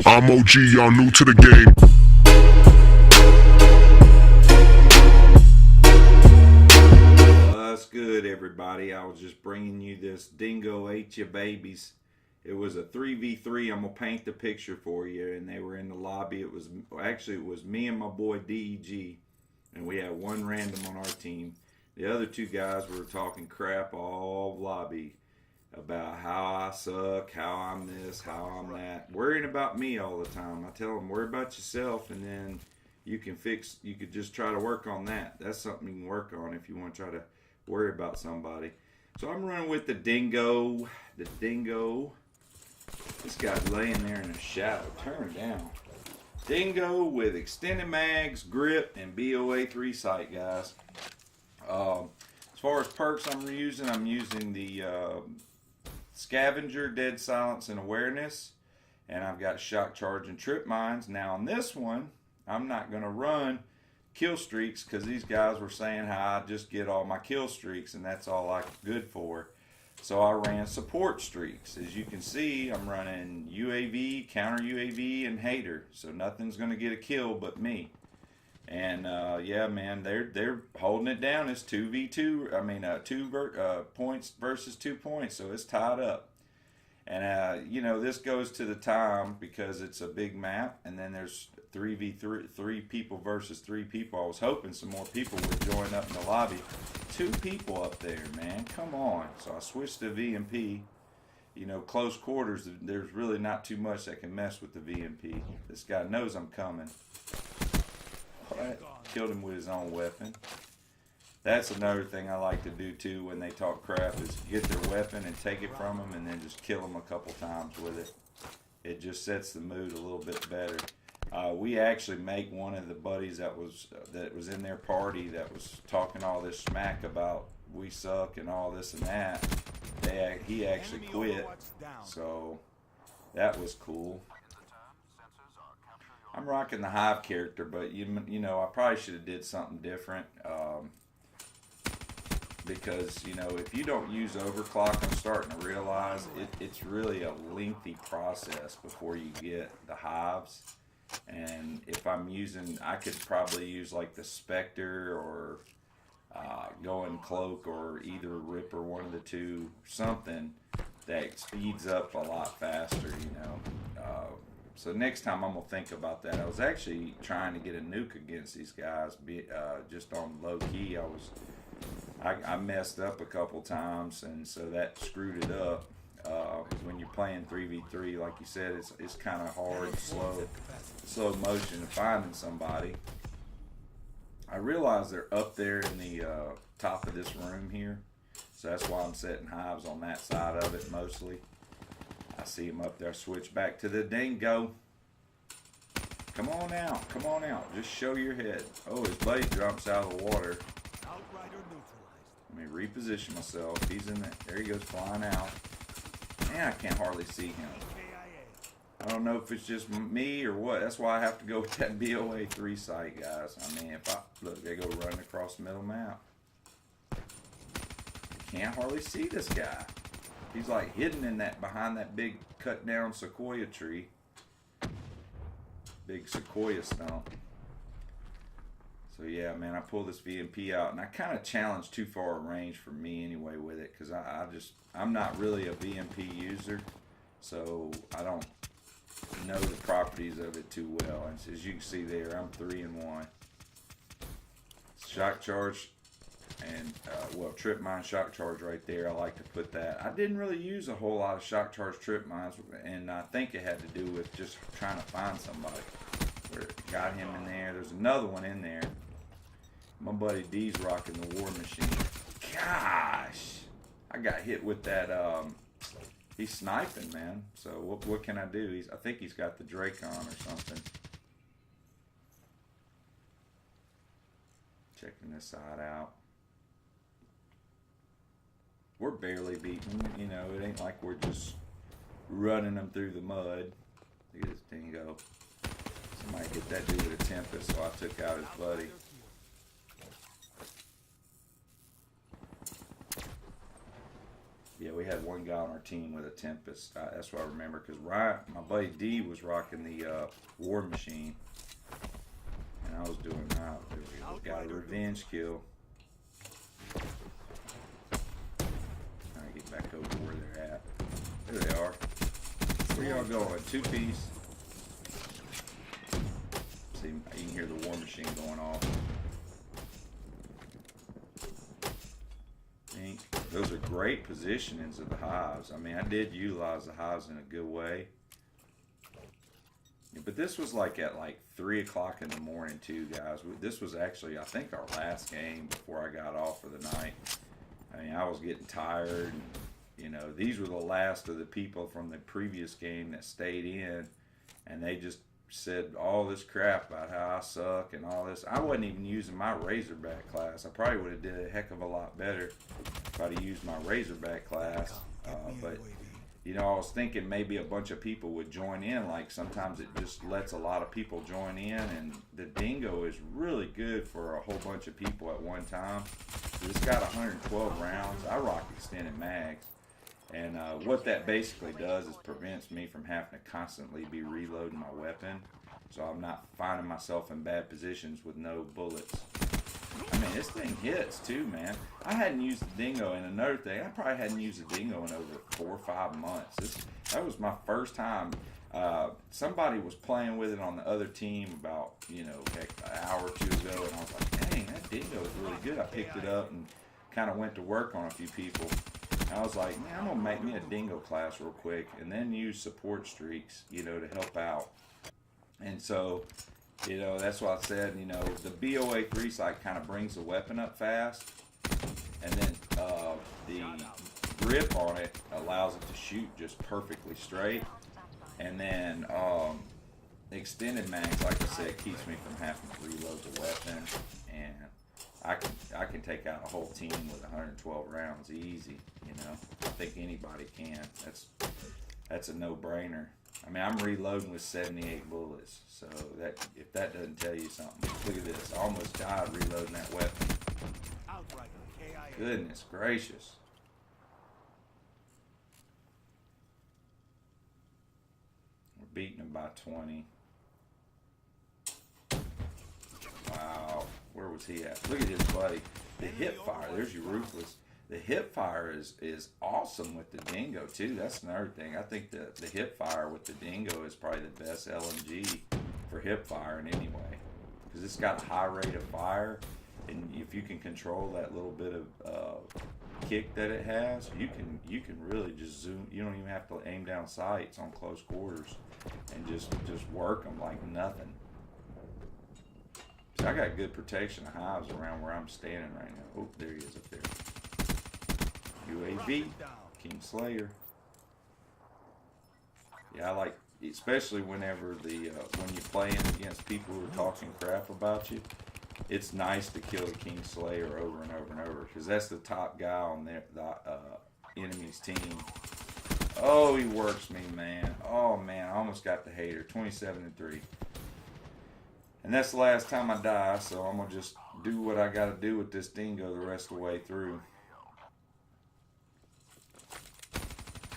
I'm OG, y'all new to the game. What's good, everybody? I was just bringing you this Dingo Ate Ya babies. It was a 3v3. I'm gonna paint the picture for you, and they were in the lobby. It was me and my boy DEG, and we had one random on our team. The other two guys were talking crap all lobby about how I suck, how I'm this, how I'm that, worrying about me all the time. I tell them, worry about yourself, and then you could just try to work on that. That's something you can work on if you want to try to worry about somebody. So I'm running with the Dingo. This guy's laying there in the shadow. Turn down. Dingo with extended mags, grip, and BOA 3 sight, guys. As far as perks I'm using the Scavenger, Dead Silence, and Awareness. And I've got Shock Charge and Trip Mines. Now on this one, I'm not going to run kill streaks because these guys were saying how I just get all my kill streaks and that's all I'm good for. So I ran support streaks. As you can see, I'm running UAV, counter UAV, and hater. So nothing's going to get a kill but me. And yeah, man, they're holding it down. It's 2v2. I mean, 2 points versus 2 points. So it's tied up. And you know, this goes to the time because it's a big map, and then there's 3v3, 3 people versus 3 people. I was hoping some more people would join up in the lobby. 2 people up there, man. Come on. So I switched to VMP. You know, close quarters, there's really not too much that can mess with the VMP. This guy knows I'm coming. Right. Killed him with his own weapon. That's another thing I like to do too when they talk crap is get their weapon and take it from them and then just kill them a couple times with it. It just sets the mood a little bit better. We actually make one of the buddies that was in their party that was talking all this smack about we suck and all this and that. He actually quit, so that was cool. I'm rocking the Hive character, but you know I probably should have did something different. Because, you know, if you don't use overclock, I'm starting to realize it's really a lengthy process before you get the hives. And if I'm using, I could probably use like the Spectre or go in Cloak or either Rip or one of the two, something that speeds up a lot faster, you know. So next time I'm going to think about that. I was actually trying to get a nuke against these guys, just on low key. I messed up a couple times, and so that screwed it up. When you're playing 3v3, like you said, it's kind of hard, slow motion to finding somebody. I realize they're up there in the top of this room here, so that's why I'm setting hives on that side of it mostly. I see him up there. Switch back to the Dingo. Come on out, come on out. Just show your head. Oh, his buddy jumps out of the water. Let me reposition myself. He's in there. There he goes flying out. Man, I can't hardly see him. I don't know if it's just me or what. That's why I have to go with that BOA 3 sight, guys. I mean, if I look, they go running across the middle map. Can't hardly see this guy. He's like hidden in that behind that big cut down sequoia tree. Big sequoia stump. So yeah, man, I pulled this VMP out, and I kind of challenged too far a range for me anyway with it, because I'm not really a VMP user, so I don't know the properties of it too well. And as you can see there, I'm 3-1. Shock charge and well, trip mine, shock charge right there. I like to put that. I didn't really use a whole lot of shock charge trip mines, and I think it had to do with just trying to find somebody. Got him in there. There's another one in there. My buddy D's rocking the War Machine. Gosh, I got hit with that. He's sniping, man. So what can I do? I think he's got the Drake on or something. Checking this side out. We're barely beating. You know, it ain't like we're just running them through the mud. Look at this Dingo. Somebody get that dude with a Tempest, so I took out his buddy. Yeah, we had one guy on our team with a Tempest. That's what I remember, because Ryan, my buddy D, was rocking the War Machine, and I was doing there we go. Got a revenge kill. Trying to get back over to where they're at. There they are. Where y'all going? 2-piece. See, you can hear the War Machine going off. Those are great positionings of the hives. I mean, I did utilize the hives in a good way. Yeah, but this was like at like 3 o'clock in the morning too, guys. This was actually, I think, our last game before I got off for the night. I mean, I was getting tired. And, you know, these were the last of the people from the previous game that stayed in. And they just said all this crap about how I suck and all this. I wasn't even using my Razorback class. I probably would have did a heck of a lot better if I'd have used my Razorback class. But you know, I was thinking maybe a bunch of people would join in. Like sometimes it just lets a lot of people join in, and the Dingo is really good for a whole bunch of people at one time. It's got 112 rounds. I rock extended mags. And what that basically does is prevents me from having to constantly be reloading my weapon. So I'm not finding myself in bad positions with no bullets. I mean, this thing hits too, man. I hadn't used the Dingo, and another thing, I probably hadn't used the Dingo in over 4 or 5 months. That was my first time. Somebody was playing with it on the other team about, you know, heck, an hour or two ago, and I was like, dang, that Dingo is really good. I picked it up and kind of went to work on a few people. I was like, man, I'm going to make me a Dingo class real quick and then use support streaks, you know, to help out. And so, you know, that's why I said, you know, the BOA 3 sight kind of brings the weapon up fast. And then the grip on it allows it to shoot just perfectly straight. And then extended mags, like I said, keeps me from having to reload the weapon. And I can take out a whole team with 112 rounds easy, you know. I think anybody can. That's a no-brainer. I mean, I'm reloading with 78 bullets, so that if that doesn't tell you something, look at this. I almost died reloading that weapon. Goodness gracious. We're beating them by 20. Wow. Where was he at? Look at his buddy. The hip fire. There's your Ruthless. The hip fire is awesome with the Dingo too. That's another thing. I think the hip fire with the Dingo is probably the best LMG for hip firing anyway, because it's got a high rate of fire, and if you can control that little bit of kick that it has, you can really just zoom. You don't even have to aim down sights on close quarters, and just work them like nothing. So I got good protection of hives around where I'm standing right now. Oh, there he is up there. UAV, King Slayer. Yeah, I like, especially whenever when you're playing against people who are talking crap about you. It's nice to kill the King Slayer over and over and over, because that's the top guy on the enemy's team. Oh, he works me, man. Oh man, I almost got the hater. 27-3. And that's the last time I die, so I'm going to just do what I got to do with this Dingo the rest of the way through.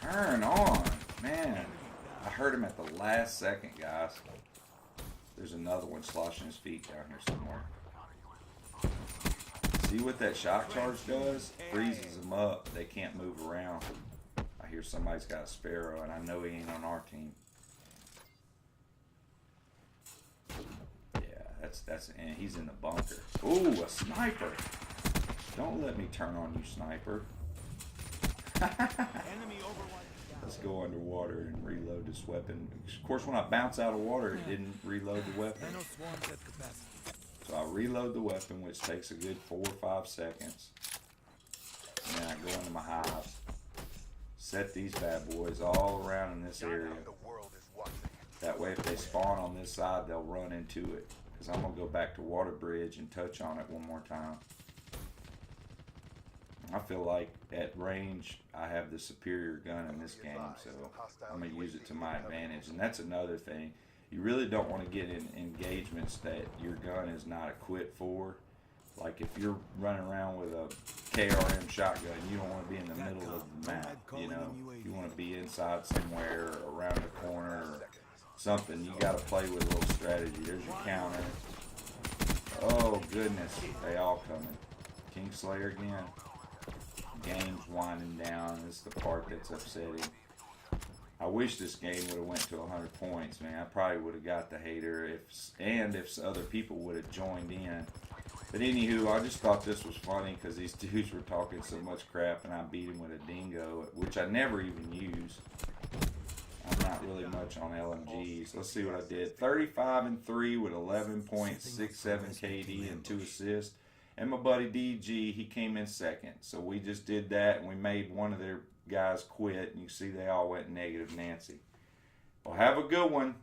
Turn on. Man, I heard him at the last second, guys. There's another one sloshing his feet down here somewhere. See what that shock charge does? Freezes them up. They can't move around. I hear somebody's got a Sparrow, and I know he ain't on our team. And he's in the bunker. Ooh, a sniper! Don't let me turn on you, sniper. Let's go underwater and reload this weapon. Of course, when I bounce out of water, it didn't reload the weapon. So I reload the weapon, which takes a good 4 or 5 seconds. And then I go into my hives. Set these bad boys all around in this area. That way, if they spawn on this side, they'll run into it. Because I'm going to go back to Water Bridge and touch on it one more time. I feel like at range, I have the superior gun in this game, so I'm going to use it to my advantage. And that's another thing. You really don't want to get in engagements that your gun is not equipped for. Like if you're running around with a KRM shotgun, you don't want to be in the middle of the map. You know, you want to be inside somewhere, or around the corner, or something. You got to play with a little strategy. There's your counter. Oh goodness, they all coming. Kingslayer again. Game's winding down. This is the part that's upsetting. I wish this game would have went to 100 points, man. I probably would have got the hater if other people would have joined in. But anywho, I just thought this was funny because these dudes were talking so much crap, and I beat him with a dingo, which I never even use. I'm not really much on LMGs. Let's see what I did. 35-3 with 11.67 KD and 2 assists. And my buddy DG, he came in second. So we just did that, and we made one of their guys quit. And you see they all went negative Nancy. Well, have a good one.